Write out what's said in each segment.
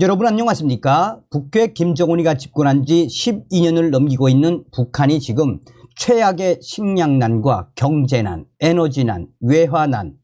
여러분 안녕하십니까? 북괴 김정은이가 집권한 지 12년을 넘기고 있는 북한이 지금 최악의 식량난과 경제난, 에너지난, 외화난,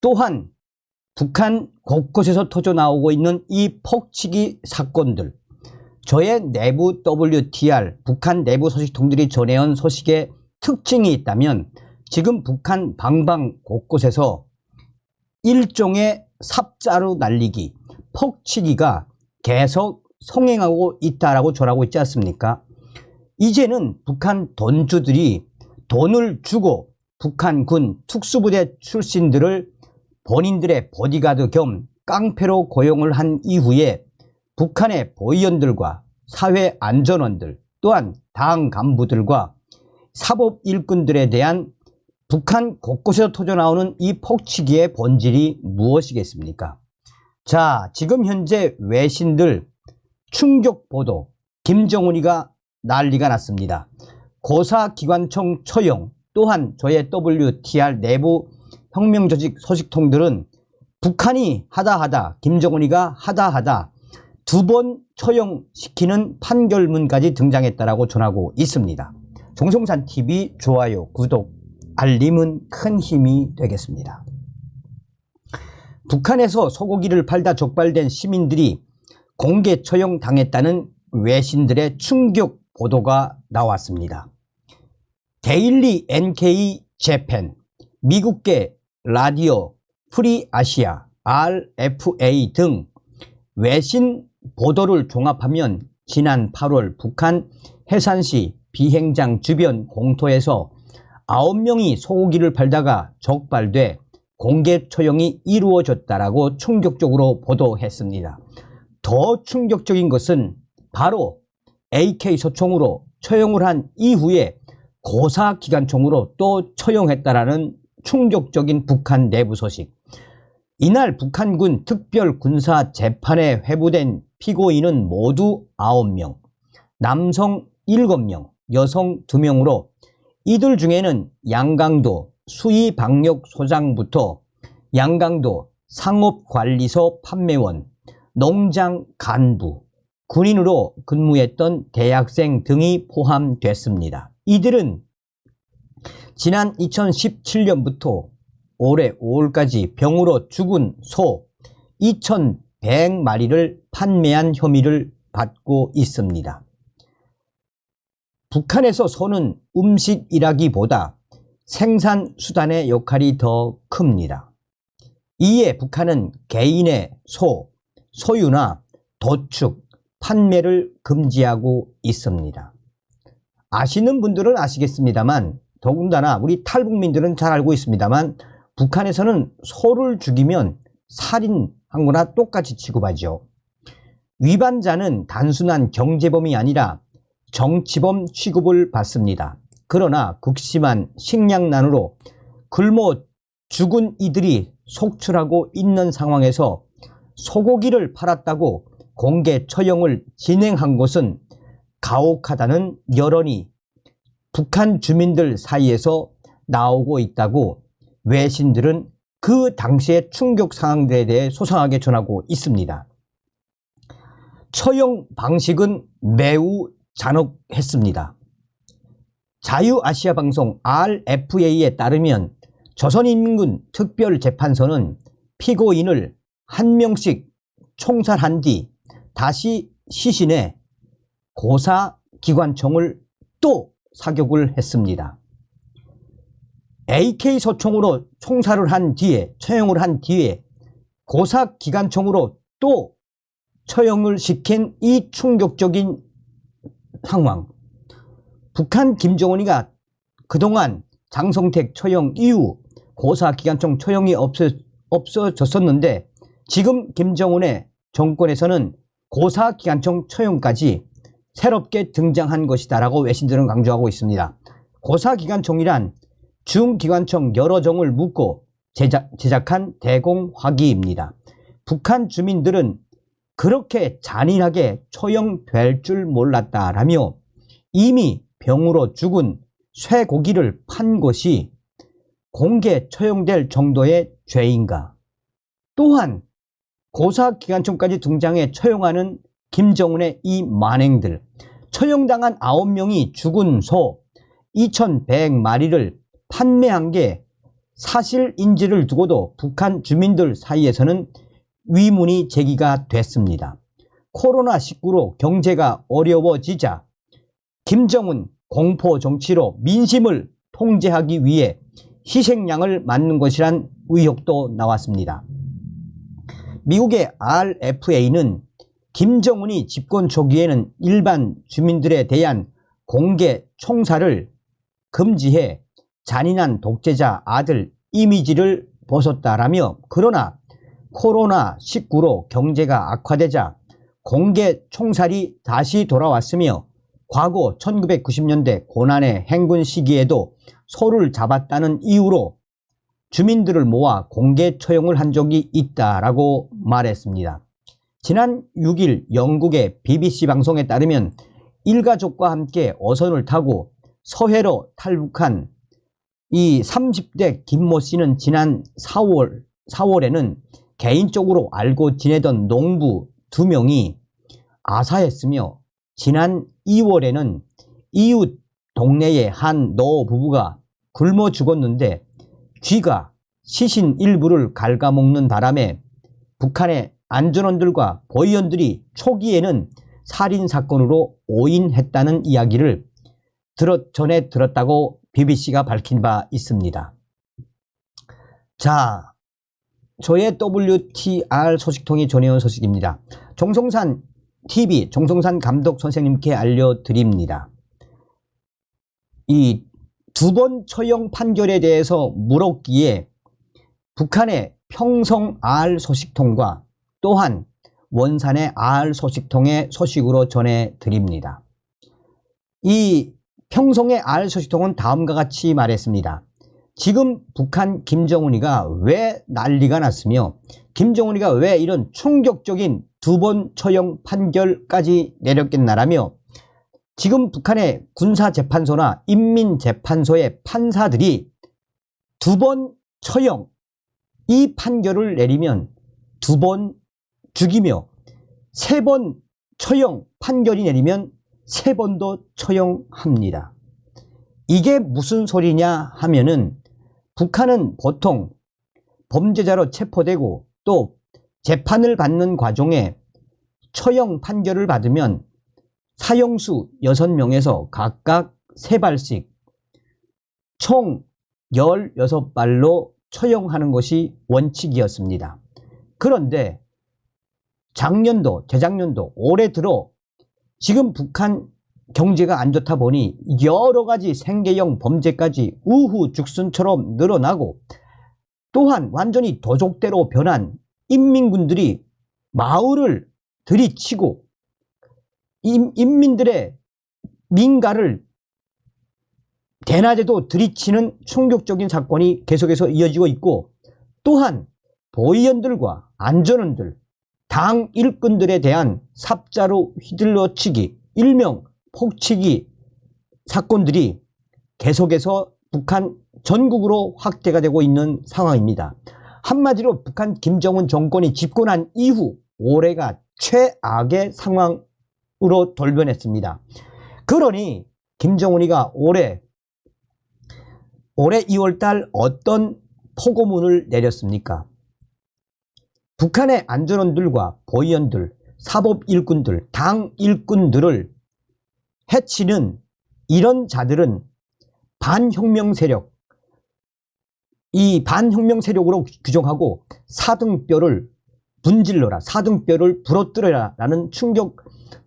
또한 북한 곳곳에서 터져나오고 있는 이 폭치기 사건들, 저의 내부 WTR, 북한 내부 소식통들이 전해온 소식의 특징이 있다면 지금 북한 방방 곳곳에서 일종의 삽자루 날리기, 폭치기가 계속 성행하고 있다라고 전하고 있지 않습니까? 이제는 북한 돈주들이 돈을 주고 북한군 특수부대 출신들을 본인들의 보디가드 겸 깡패로 고용을 한 이후에 북한의 보위원들과 사회안전원들 또한 당 간부들과 사법 일꾼들에 대한 북한 곳곳에서 터져나오는 이 폭치기의 본질이 무엇이겠습니까? 자, 지금 현재 외신들 충격 보도, 김정은이가 난리가 났습니다. 고사기관총 처형, 또한 저의 WTR 내부 혁명조직 소식통들은 북한이 하다하다, 김정은이가 하다하다 두 번 처형시키는 판결문까지 등장했다라고 전하고 있습니다. 정성산TV 좋아요, 구독, 알림은 큰 힘이 되겠습니다. 북한에서 소고기를 팔다 적발된 시민들이 공개 처형당했다는 외신들의 충격 보도가 나왔습니다. 데일리 NK 재팬, 미국계 라디오 프리아시아 RFA 등 외신 보도를 종합하면 지난 8월 북한 해산시 비행장 주변 공터에서 9명이 소고기를 팔다가 적발돼 공개 처형이 이루어졌다라고 충격적으로 보도했습니다. 더 충격적인 것은 바로 AK 소총으로 처형을 한 이후에 고사기관총으로 또 처형했다라는 충격적인 북한 내부 소식. 이날 북한군 특별군사재판에 회부된 피고인은 모두 9명, 남성 7명, 여성 2명으로 이들 중에는 양강도 수의방역소장부터 양강도 상업관리소 판매원, 농장 간부, 군인으로 근무했던 대학생 등이 포함됐습니다. 이들은 지난 2017년부터 올해 5월까지 병으로 죽은 소 2,100마리를 판매한 혐의를 받고 있습니다. 북한에서 소는 음식이라기보다 생산수단의 역할이 더 큽니다. 이에 북한은 개인의 소유나 도축, 판매를 금지하고 있습니다. 아시는 분들은 아시겠습니다만 더군다나 우리 탈북민들은 잘 알고 있습니다만 북한에서는 소를 죽이면 살인한 거나 똑같이 취급하죠. 위반자는 단순한 경제범이 아니라 정치범 취급을 받습니다. 그러나 극심한 식량난으로 굶어 죽은 이들이 속출하고 있는 상황에서 소고기를 팔았다고 공개 처형을 진행한 것은 가혹하다는 여론이 북한 주민들 사이에서 나오고 있다고 외신들은 그 당시의 충격 상황들에 대해 소상하게 전하고 있습니다. 처형 방식은 매우 잔혹했습니다. 자유아시아방송 RFA에 따르면 조선인민군 특별재판소는 피고인을 한 명씩 총살한 뒤 다시 시신에 고사기관총을 또 사격을 했습니다. AK-소총으로 총살을 한 뒤에, 처형을 한 뒤에 고사기관총으로 또 처형을 시킨 이 충격적인 상황. 북한 김정은이가 그동안 장성택 처형 이후 고사기관총 처형이 없어졌었는데 지금 김정은의 정권에서는 고사기관총 처형까지 새롭게 등장한 것이다 라고 외신들은 강조하고 있습니다. 고사기관총이란 중기관총 여러 종을 묶고 제작한 대공화기입니다. 북한 주민들은 그렇게 잔인하게 처형될 줄 몰랐다라며 이미 병으로 죽은 쇠고기를 판 것이 공개 처형될 정도의 죄인가? 또한 고사 기간총까지 등장해 처형하는 김정은의 이 만행들, 처형당한 9명이 죽은 소 2100마리를 판매한 게 사실인지를 두고도 북한 주민들 사이에서는 위문이 제기가 됐습니다. 코로나19로 경제가 어려워지자 김정은 공포 정치로 민심을 통제하기 위해 희생양을 맞는 것이란 의혹도 나왔습니다. 미국의 RFA는 김정은이 집권 초기에는 일반 주민들에 대한 공개 총살을 금지해 잔인한 독재자 아들 이미지를 벗었다라며, 그러나 코로나19로 경제가 악화되자 공개 총살이 다시 돌아왔으며 과거 1990년대 고난의 행군 시기에도 소를 잡았다는 이유로 주민들을 모아 공개 처형을 한 적이 있다라고 말했습니다. 지난 6일 영국의 BBC 방송에 따르면 일가족과 함께 어선을 타고 서해로 탈북한 이 30대 김모 씨는 지난 4월에는 개인적으로 알고 지내던 농부 2명이 아사했으며, 지난 2월에는 이웃 동네의 한 노 부부가 굶어 죽었는데 쥐가 시신 일부를 갉아먹는 바람에 북한의 안전원들과 보위원들이 초기에는 살인사건으로 오인했다는 이야기를 전에 들었다고 BBC가 밝힌 바 있습니다. 자, 저의 WTR 소식통이 전해온 소식입니다. 정성산 TV, 정성산 감독 선생님께 알려드립니다. 이 2번 처형 판결에 대해서 물었기에 북한의 평성 R 소식통과 또한 원산의 R 소식통의 소식으로 전해드립니다. 이 평성의 R 소식통은 다음과 같이 말했습니다. 지금 북한 김정은이가 왜 난리가 났으며 김정은이가 왜 이런 충격적인 2번 처형 판결까지 내렸겠나라며, 지금 북한의 군사재판소나 인민재판소의 판사들이 2번 처형 이 판결을 내리면 2번 죽이며 3번 처형 판결이 내리면 3번 더 처형합니다. 이게 무슨 소리냐 하면은, 북한은 보통 범죄자로 체포되고 또 재판을 받는 과정에 처형 판결을 받으면 사형수 6명에서 각각 3발씩 총 16발로 처형하는 것이 원칙이었습니다. 그런데 작년도, 재작년도, 올해 들어 지금 북한 경제가 안 좋다 보니 여러 가지 생계형 범죄까지 우후죽순처럼 늘어나고, 또한 완전히 도적대로 변한 인민군들이 마을을 들이치고 인민들의 민가를 대낮에도 들이치는 충격적인 사건이 계속해서 이어지고 있고, 또한 보위원들과 안전원들, 당 일꾼들에 대한 삽자루 휘둘러치기, 일명 폭치기 사건들이 계속해서 북한 전국으로 확대가 되고 있는 상황입니다. 한마디로 북한 김정은 정권이 집권한 이후 올해가 최악의 상황으로 돌변했습니다. 그러니 김정은이가 올해 2월달 어떤 포고문을 내렸습니까? 북한의 안전원들과 보위원들, 사법일꾼들, 당 일꾼들을 해치는 이런 자들은 반혁명 세력, 이 반혁명 세력으로 규정하고 사등뼈를 분질러라, 사등뼈를 부러뜨려라 라는 충격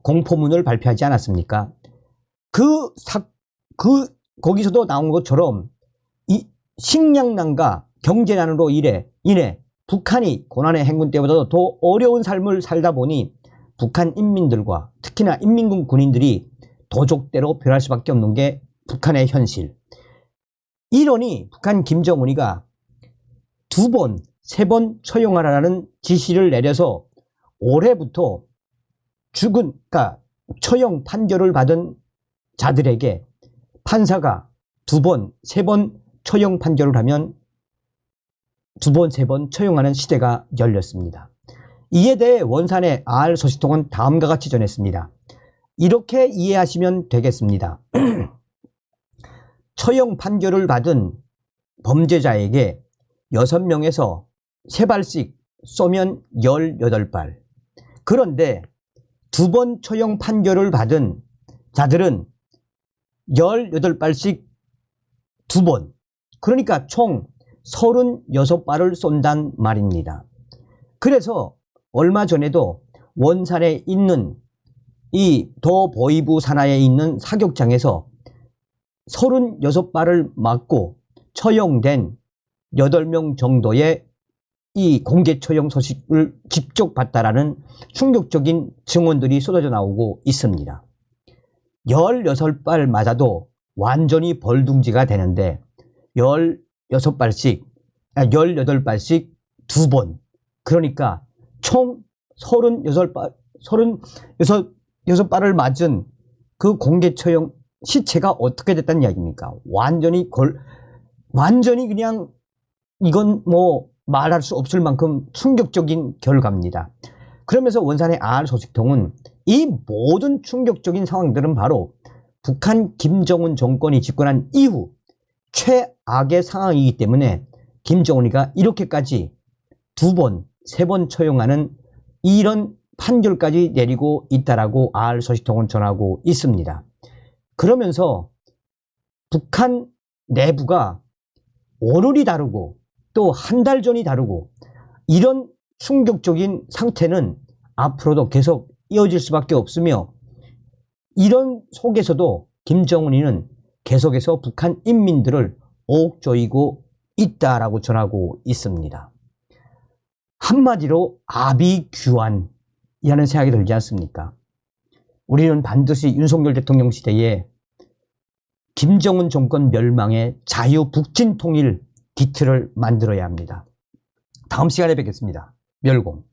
공포문을 발표하지 않았습니까? 거기서도 나온 것처럼 이 식량난과 경제난으로 인해 북한이 고난의 행군 때보다도 더 어려운 삶을 살다 보니 북한 인민들과 특히나 인민군 군인들이 도적대로 변할 수밖에 없는 게 북한의 현실. 이러니 북한 김정은이가 2번, 3번 처형하라는 지시를 내려서 올해부터 그러니까 처형 판결을 받은 자들에게 판사가 2번, 3번 처형 판결을 하면 2번, 3번 처형하는 시대가 열렸습니다. 이에 대해 원산의 R 소식통은 다음과 같이 전했습니다. 이렇게 이해하시면 되겠습니다. 처형 판결을 받은 범죄자에게 6명에서 3발씩 쏘면 18발. 그런데 2번 처형 판결을 받은 자들은 18발씩 2번. 그러니까 총 36발을 쏜단 말입니다. 그래서 얼마 전에도 원산에 있는 이 도보이부 산하에 있는 사격장에서 36발을 맞고 처형된 8명 정도의 이 공개 처형 소식을 직접 봤다라는 충격적인 증언들이 쏟아져 나오고 있습니다. 16발 맞아도 완전히 벌둥지가 되는데 18발씩 2번. 그러니까 총 36발을 맞은 그 공개 처형 시체가 어떻게 됐다는 이야기입니까? 완전히 그냥 이건 뭐 말할 수 없을 만큼 충격적인 결과입니다. 그러면서 원산의 R 소식통은 이 모든 충격적인 상황들은 바로 북한 김정은 정권이 집권한 이후 최악의 상황이기 때문에 김정은이가 이렇게까지 2번, 3번 처형하는 이런 판결까지 내리고 있다라고 R 소식통은 전하고 있습니다. 그러면서 북한 내부가 오늘이 다르고 또 한 달 전이 다르고 이런 충격적인 상태는 앞으로도 계속 이어질 수밖에 없으며 이런 속에서도 김정은이는 계속해서 북한 인민들을 옥조이고 있다라고 전하고 있습니다. 한마디로 아비규환이라는 생각이 들지 않습니까? 우리는 반드시 윤석열 대통령 시대에 김정은 정권 멸망의 자유북진 통일 기틀을 만들어야 합니다. 다음 시간에 뵙겠습니다. 멸공.